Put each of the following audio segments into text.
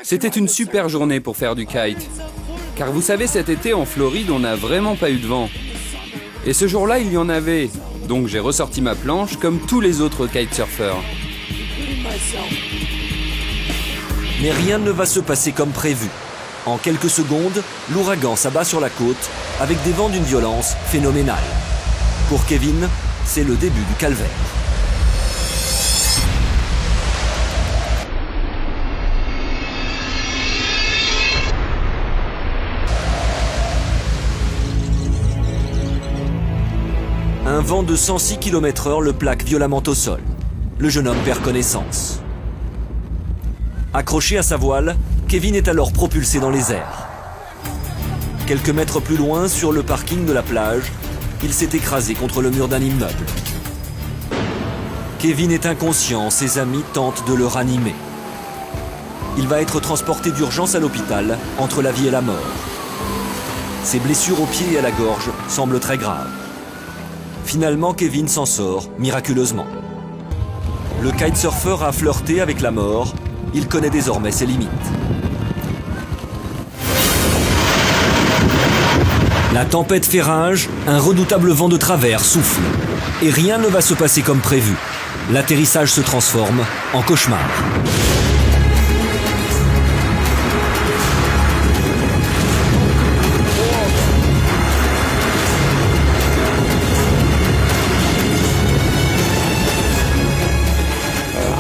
C'était une super journée pour faire du kite. Car vous savez, cet été en Floride, on n'a vraiment pas eu de vent. Et ce jour-là, il y en avait. Donc j'ai ressorti ma planche comme tous les autres kitesurfers. Mais rien ne va se passer comme prévu. En quelques secondes, l'ouragan s'abat sur la côte avec des vents d'une violence phénoménale. Pour Kevin, c'est le début du calvaire. Un vent de 106 km/h le plaque violemment au sol. Le jeune homme perd connaissance. Accroché à sa voile, Kevin est alors propulsé dans les airs. Quelques mètres plus loin, sur le parking de la plage, il s'est écrasé contre le mur d'un immeuble. Kevin est inconscient, ses amis tentent de le ranimer. Il va être transporté d'urgence à l'hôpital, entre la vie et la mort. Ses blessures aux pieds et à la gorge semblent très graves. Finalement, Kevin s'en sort miraculeusement. Le kitesurfer a flirté avec la mort. Il connaît désormais ses limites. La tempête fait rage, un redoutable vent de travers souffle. Et rien ne va se passer comme prévu. L'atterrissage se transforme en cauchemar.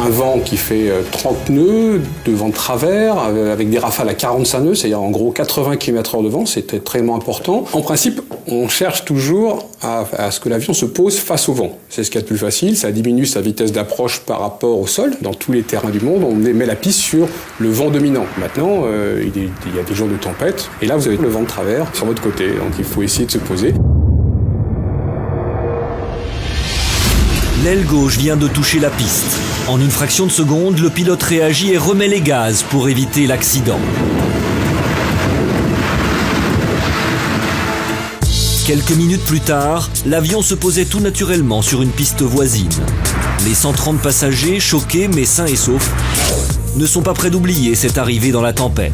Un vent qui fait 30 nœuds, de vent de travers, avec des rafales à 45 nœuds, c'est-à-dire en gros 80 km/h de vent, c'est extrêmement important. En principe, on cherche toujours à ce que l'avion se pose face au vent. C'est ce qu'il y a de plus facile, ça diminue sa vitesse d'approche par rapport au sol. Dans tous les terrains du monde, on met la piste sur le vent dominant. Maintenant, il y a des jours de tempête, et là vous avez le vent de travers sur votre côté, donc il faut essayer de se poser. L'aile gauche vient de toucher la piste. En une fraction de seconde, le pilote réagit et remet les gaz pour éviter l'accident. Quelques minutes plus tard, l'avion se posait tout naturellement sur une piste voisine. Les 130 passagers, choqués mais sains et saufs, ne sont pas près d'oublier cette arrivée dans la tempête.